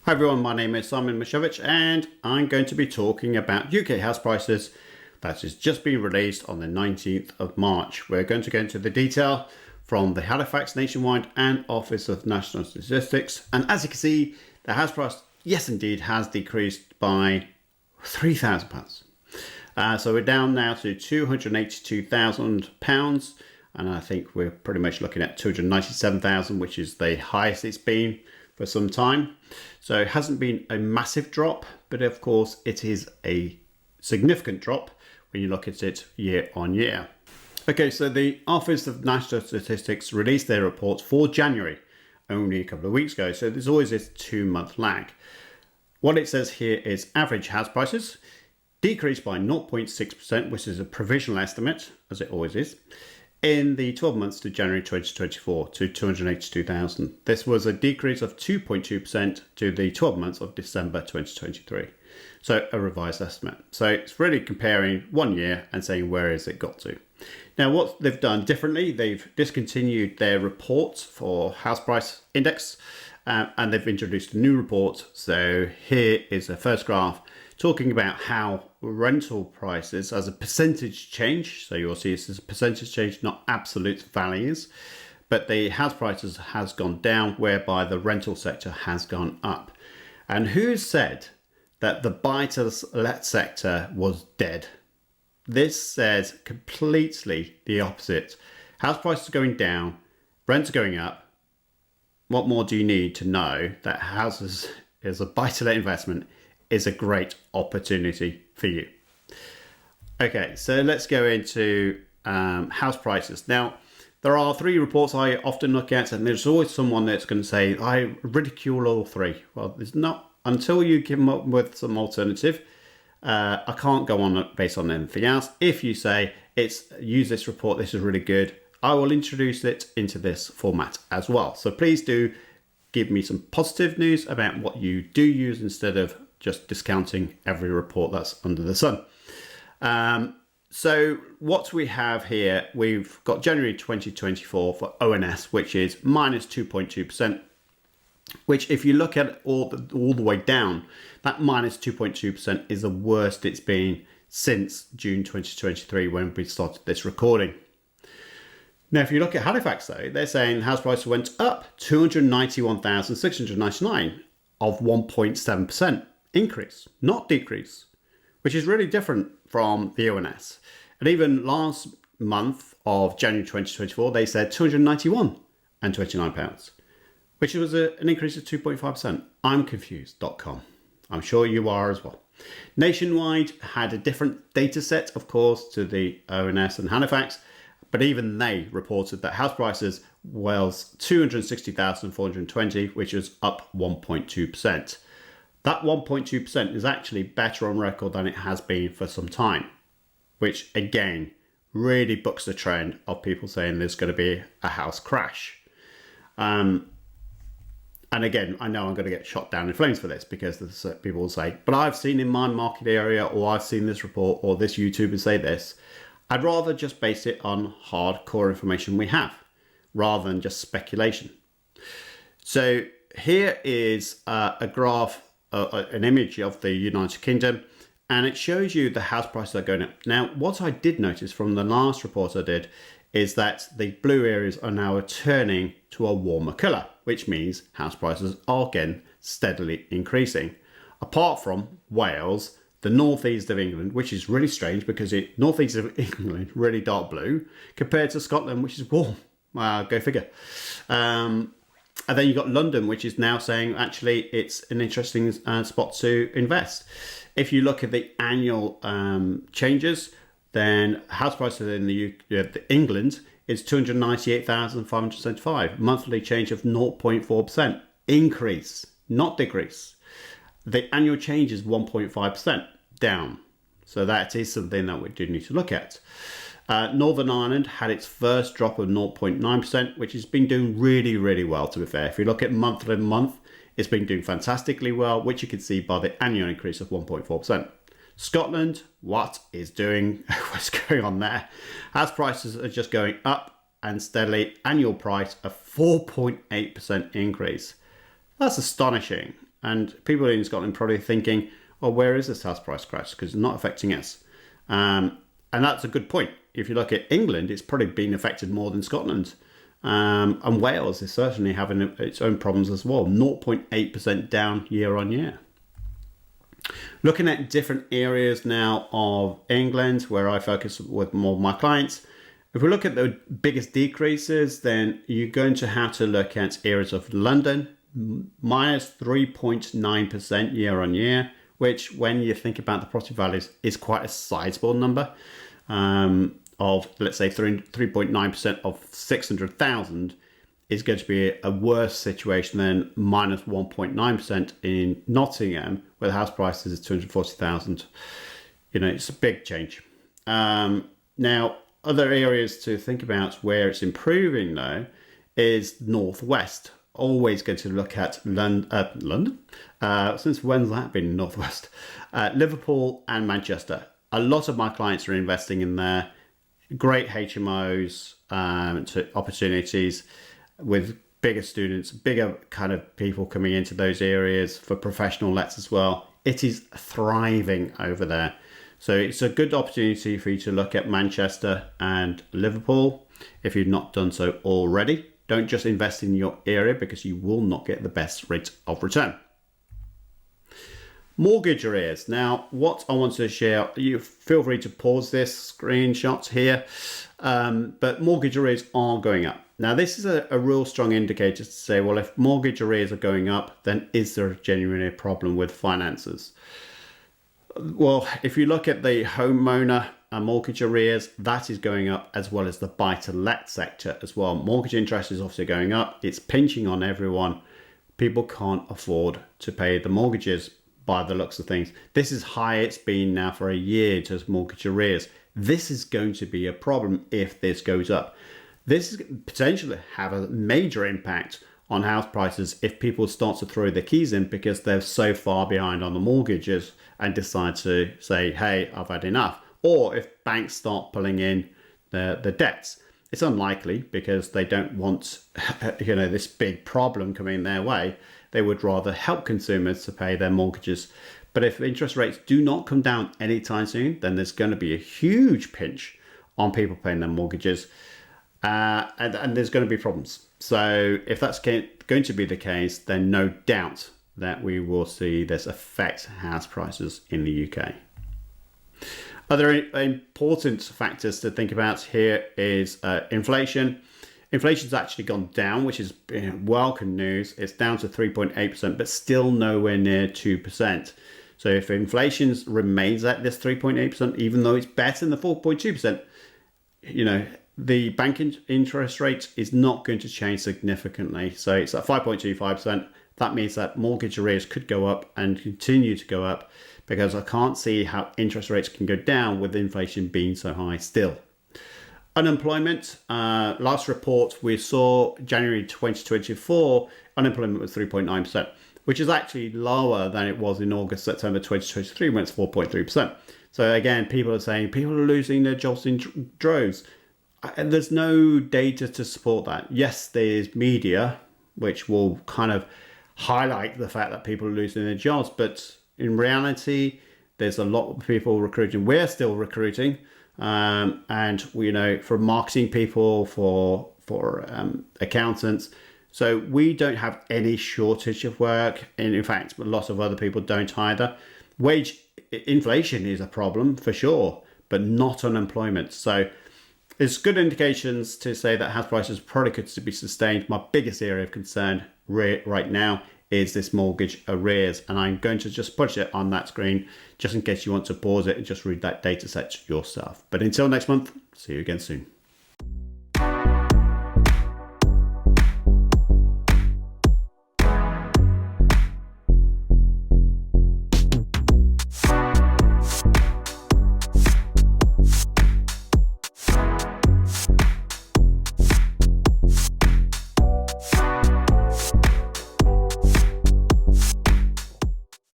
Hi everyone, my name is Simon Mashevich and I'm going to be talking about UK house prices that has just been released on the 19th of March. We're going to go into the detail from the Halifax, Nationwide and Office of National Statistics. And as you can see, the house price, yes indeed, has decreased by £3,000. So we're down now to £282,000 and I think we're pretty much looking at £297,000, which is the highest it's been for some time. So it hasn't been a massive drop, but of course it is a significant drop when you look at it year on year. Okay, so the Office of National Statistics released their reports for January only a couple of weeks ago. So there's always this 2-month lag. What it says here is average house prices decreased by 0.6%, which is a provisional estimate, as it always is, in the 12 months to January 2024 to 282,000. This was a decrease of 2.2% to the 12 months of December 2023. So a revised estimate. So it's really comparing 1 year and saying where has it got to. Now what they've done differently, they've discontinued their reports for house price index and they've introduced a new report. So here is the first graph talking about how rental prices as a percentage change. So you'll see this is a percentage change, not absolute values, but the house prices has gone down, whereby the rental sector has gone up. And who said that the buy to let sector was dead? This says completely the opposite. House prices are going down, rents are going up. What more do you need to know that houses is a buy to let investment is a great opportunity for you? Okay, so let's go into house prices. Now, there are 3 reports I often look at, and there's always someone that's going to say, I ridicule all 3. Well, there's not, until you give them up with some alternative, I can't go on based on anything else. If you say, use this report, this is really good, I will introduce it into this format as well. So please do give me some positive news about what you do use instead of just discounting every report that's under the sun. So what we have here, we've got January 2024 for ONS, which is minus 2.2%, which if you look at all the way down, that minus 2.2% is the worst it's been since June 2023 when we started this recording. Now, if you look at Halifax though, they're saying house prices went up 291,699 of 1.7%. Increase, not decrease, which is really different from the ONS. And even last month of January 2024, they said 291 and 29 pounds, which was an increase of 2.5%. I'm confused.com. I'm sure you are as well. Nationwide had a different data set, of course, to the ONS and Halifax, but even they reported that house prices was 260,420, which was up 1.2%. That 1.2% is actually better on record than it has been for some time, which again really bucks the trend of people saying there's going to be a house crash. And again, I know I'm going to get shot down in flames for this because people will say, but I've seen in my market area, or I've seen this report, or this YouTuber say this. I'd rather just base it on hardcore information we have rather than just speculation. So here is a graph, an image of the United Kingdom, and it shows you the house prices are going up. Now, what I did notice from the last report I did is that the blue areas are now turning to a warmer colour, which means house prices are again steadily increasing. Apart from Wales, the northeast of England, which is really strange because northeast of England really dark blue compared to Scotland, which is warm. Go figure. And then you've got London, which is now saying actually it's an interesting spot to invest. If you look at the annual changes, then house prices in England is 298,575. Monthly change of 0.4%. Increase, not decrease. The annual change is 1.5% down. So that is something that we do need to look at. Northern Ireland had its first drop of 0.9%, which has been doing really, really well, to be fair. If you look at month on month, it's been doing fantastically well, which you can see by the annual increase of 1.4%. Scotland, what's going on there? House prices are just going up and steadily. Annual price of 4.8% increase. That's astonishing. And people in Scotland probably thinking, oh, where is this house price crash? Because it's not affecting us. And that's a good point. If you look at England, it's probably been affected more than Scotland. And Wales is certainly having its own problems as well. 0.8% down year on year. Looking at different areas now of England, where I focus with more of my clients, if we look at the biggest decreases, then you're going to have to look at areas of London, minus 3.9% year on year, which when you think about the property values is quite a sizable number of, let's say, 3.9% of 600,000 is going to be a worse situation than minus 1.9% in Nottingham, where the house price is 240,000. It's a big change. Now, other areas to think about where it's improving though is Northwest. Always going to look at London. Since when's that been Northwest? Liverpool and Manchester. A lot of my clients are investing in there. Great HMOs, opportunities with bigger students, bigger kind of people coming into those areas for professional lets as well. It is thriving over there. So it's a good opportunity for you to look at Manchester and Liverpool if you've not done so already. Don't just invest in your area because you will not get the best rate of return. Mortgage arrears. Now, what I want to share, you feel free to pause this screenshot here, but mortgage arrears are going up. Now, this is a real strong indicator to say, well, if mortgage arrears are going up, then is there genuinely a problem with finances? Well, if you look at the homeowner mortgage arrears, that is going up, as well as the buy-to-let sector as well. Mortgage interest is obviously going up. It's pinching on everyone. People can't afford to pay the mortgages by the looks of things. This is high it's been now for a year to mortgage arrears. This is going to be a problem if this goes up. This is potentially have a major impact on house prices if people start to throw their keys in because they're so far behind on the mortgages and decide to say, hey, I've had enough. Or if banks start pulling in the debts. It's unlikely because they don't want this big problem coming their way. They would rather help consumers to pay their mortgages. But if interest rates do not come down anytime soon, then there's going to be a huge pinch on people paying their mortgages. And there's going to be problems. So if that's going to be the case, then no doubt that we will see this affect house prices in the UK. Other important factors to think about here is inflation. Inflation's actually gone down, which is welcome news. It's down to 3.8%, but still nowhere near 2%. So if inflation remains at this 3.8%, even though it's better than the 4.2%, the banking interest rate is not going to change significantly. So it's at 5.25%. That means that mortgage arrears could go up and continue to go up because I can't see how interest rates can go down with inflation being so high still. Unemployment, last report we saw January 2024, unemployment was 3.9%, which is actually lower than it was in August, September 2023 when it's 4.3%. So again, people are saying people are losing their jobs in droves. And there's no data to support that. Yes, there's media, which will kind of highlight the fact that people are losing their jobs. But in reality, there's a lot of people recruiting. We're still recruiting. And for marketing people, for accountants. So we don't have any shortage of work. And in fact, a lot of other people don't either. Wage inflation is a problem for sure, but not unemployment. So it's good indications to say that house prices probably could be sustained. My biggest area of concern right now is this mortgage arrears. And I'm going to just put it on that screen just in case you want to pause it and just read that data set yourself. But until next month, see you again soon.